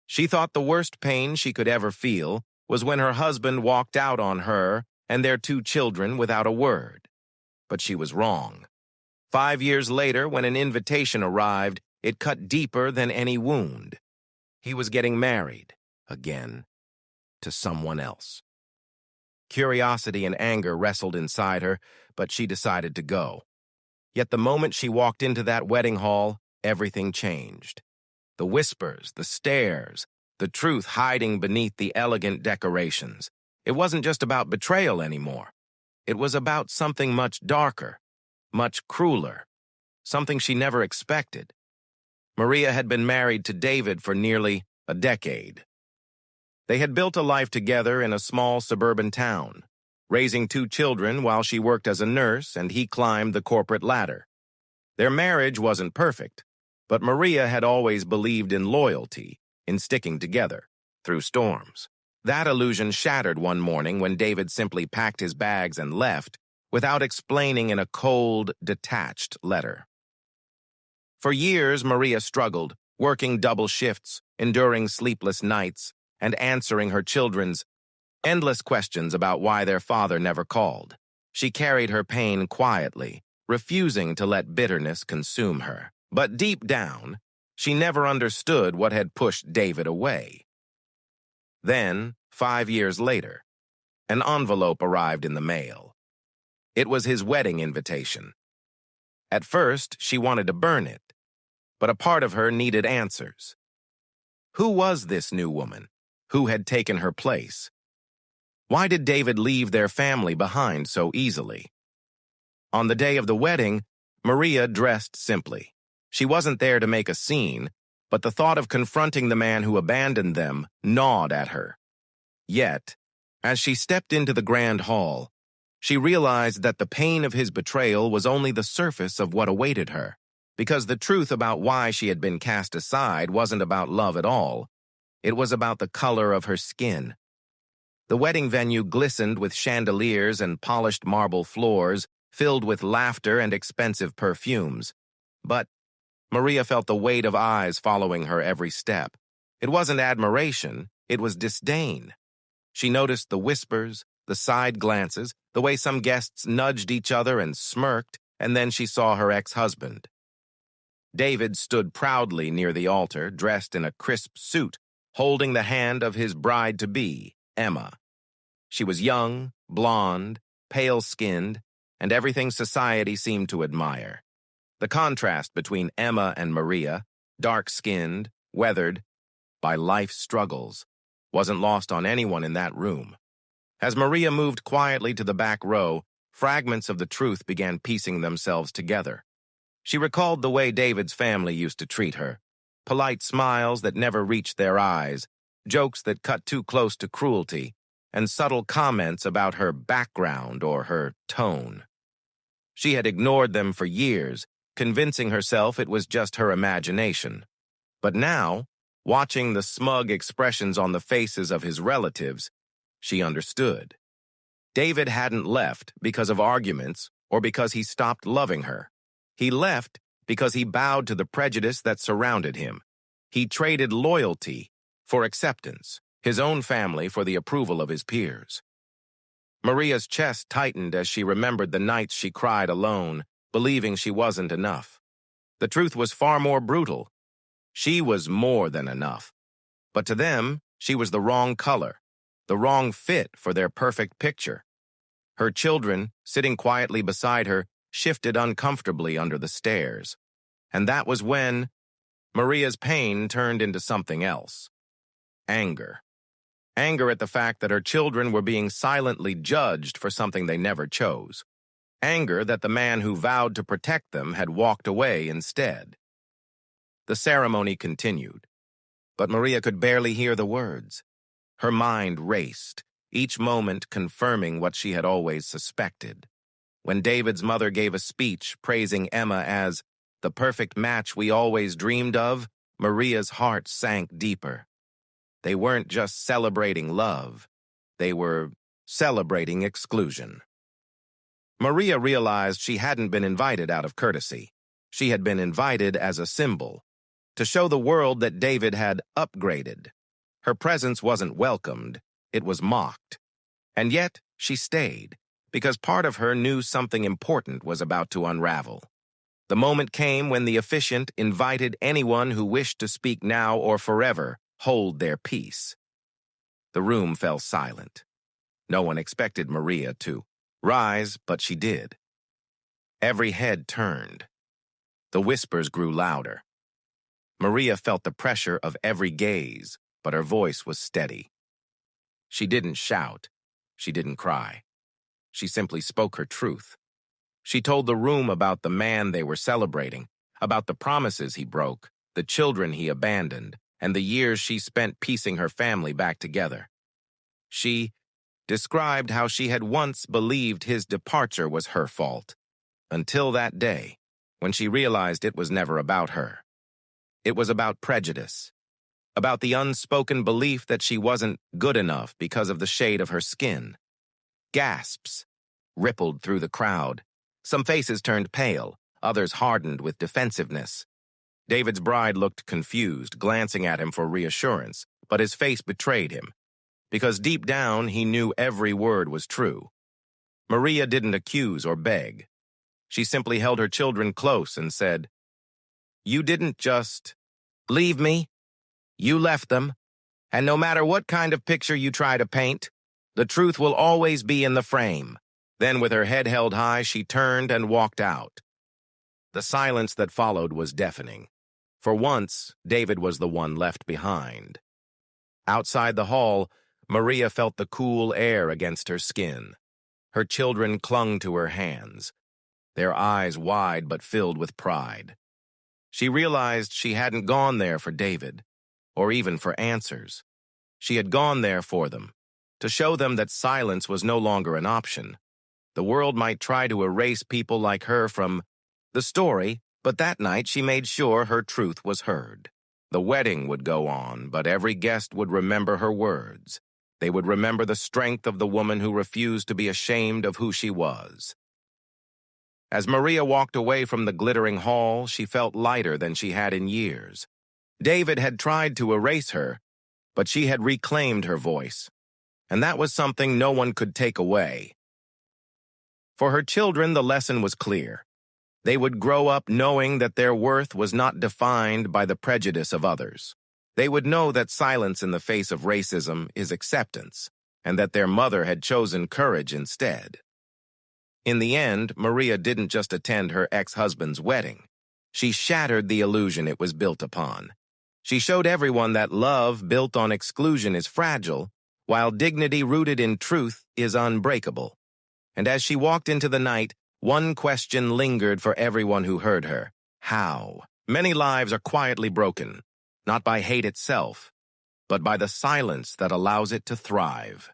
She thought the worst pain she could ever feel was when her husband walked out on her and their 2 children without a word. But she was wrong. 5 years later, when an invitation arrived, it cut deeper than any wound. He was getting married, again, to someone else. Curiosity and anger wrestled inside her, but she decided to go. Yet the moment she walked into that wedding hall, everything changed. The whispers, the stares, the truth hiding beneath the elegant decorations. It wasn't just about betrayal anymore. It was about something much darker, much crueler, something she never expected. Maria had been married to David for nearly a decade. They had built a life together in a small suburban town, raising 2 children while she worked as a nurse and he climbed the corporate ladder. Their marriage wasn't perfect, but Maria had always believed in loyalty, in sticking together, through storms. That illusion shattered one morning when David simply packed his bags and left, without explaining in a cold, detached letter. For years, Maria struggled, working double shifts, enduring sleepless nights, and answering her children's endless questions about why their father never called. She carried her pain quietly, refusing to let bitterness consume her. But deep down, she never understood what had pushed David away. Then, 5 years later, an envelope arrived in the mail. It was his wedding invitation. At first, she wanted to burn it, but a part of her needed answers. Who was this new woman? Who had taken her place? Why did David leave their family behind so easily? On the day of the wedding, Maria dressed simply. She wasn't there to make a scene, but the thought of confronting the man who abandoned them gnawed at her. Yet, as she stepped into the grand hall, she realized that the pain of his betrayal was only the surface of what awaited her, because the truth about why she had been cast aside wasn't about love at all. It was about the color of her skin. The wedding venue glistened with chandeliers and polished marble floors, filled with laughter and expensive perfumes. But Maria felt the weight of eyes following her every step. It wasn't admiration, it was disdain. She noticed the whispers, the side glances, the way some guests nudged each other and smirked, and then she saw her ex-husband. David stood proudly near the altar, dressed in a crisp suit, holding the hand of his bride-to-be, Emma. She was young, blonde, pale-skinned, and everything society seemed to admire. The contrast between Emma and Maria, dark-skinned, weathered by life's struggles, wasn't lost on anyone in that room. As Maria moved quietly to the back row, fragments of the truth began piecing themselves together. She recalled the way David's family used to treat her, polite smiles that never reached their eyes, jokes that cut too close to cruelty, and subtle comments about her background or her tone. She had ignored them for years, convincing herself it was just her imagination. But now, watching the smug expressions on the faces of his relatives, she understood. David hadn't left because of arguments or because he stopped loving her. He left because he bowed to the prejudice that surrounded him. He traded loyalty for acceptance, his own family for the approval of his peers. Maria's chest tightened as she remembered the nights she cried alone, believing she wasn't enough. The truth was far more brutal. She was more than enough. But to them, she was the wrong color, the wrong fit for their perfect picture. Her children, sitting quietly beside her, shifted uncomfortably under the stairs. And that was when Maria's pain turned into something else. Anger. Anger at the fact that her children were being silently judged for something they never chose. Anger that the man who vowed to protect them had walked away instead. The ceremony continued, but Maria could barely hear the words. Her mind raced, each moment confirming what she had always suspected. When David's mother gave a speech praising Emma as the perfect match we always dreamed of, Maria's heart sank deeper. They weren't just celebrating love, they were celebrating exclusion. Maria realized she hadn't been invited out of courtesy. She had been invited as a symbol, to show the world that David had upgraded, Her presence wasn't welcomed, it was mocked. And yet, she stayed, because part of her knew something important was about to unravel. The moment came when the officiant invited anyone who wished to speak now or forever hold their peace. The room fell silent. No one expected Maria to rise, but she did. Every head turned. The whispers grew louder. Maria felt the pressure of every gaze, but her voice was steady. She didn't shout. She didn't cry. She simply spoke her truth. She told the room about the man they were celebrating, about the promises he broke, the children he abandoned, and the years she spent piecing her family back together. She described how she had once believed his departure was her fault, until that day, when she realized it was never about her. It was about prejudice, about the unspoken belief that she wasn't good enough because of the shade of her skin. Gasps rippled through the crowd. Some faces turned pale, others hardened with defensiveness. David's bride looked confused, glancing at him for reassurance, but his face betrayed him, because deep down he knew every word was true. Maria didn't accuse or beg. She simply held her children close and said, "You didn't just leave me. You left them. And no matter what kind of picture you try to paint, the truth will always be in the frame." Then, with her head held high, she turned and walked out. The silence that followed was deafening. For once, David was the one left behind. Outside the hall, Maria felt the cool air against her skin. Her children clung to her hands, their eyes wide but filled with pride. She realized she hadn't gone there for David, or even for answers. She had gone there for them, to show them that silence was no longer an option. The world might try to erase people like her from the story, but that night she made sure her truth was heard. The wedding would go on, but every guest would remember her words. They would remember the strength of the woman who refused to be ashamed of who she was. As Maria walked away from the glittering hall, she felt lighter than she had in years. David had tried to erase her, but she had reclaimed her voice, and that was something no one could take away. For her children, the lesson was clear. They would grow up knowing that their worth was not defined by the prejudice of others. They would know that silence in the face of racism is acceptance, and that their mother had chosen courage instead. In the end, Maria didn't just attend her ex-husband's wedding. She shattered the illusion it was built upon. She showed everyone that love built on exclusion is fragile, while dignity rooted in truth is unbreakable. And as she walked into the night, one question lingered for everyone who heard her. How? Many lives are quietly broken, not by hate itself, but by the silence that allows it to thrive.